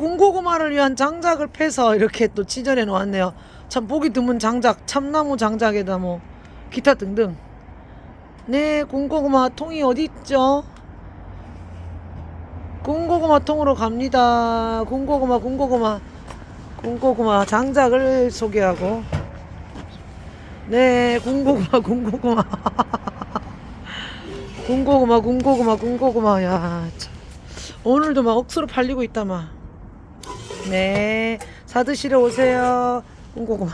군고구마를 위한 장작을 패서 이렇게 또 치전해 놓았네요. 참 보기 드문 장작, 참나무 장작에다 뭐 기타 등등. 네, 군고구마 통이 어디 있죠? 군고구마 통으로 갑니다. 군고구마 장작을 소개하고. 네, 군고구마 군고구마. 야, 참. 오늘도 막 억수로 팔리고 있다 막. 네, 사드시러 오세요. 군고구마.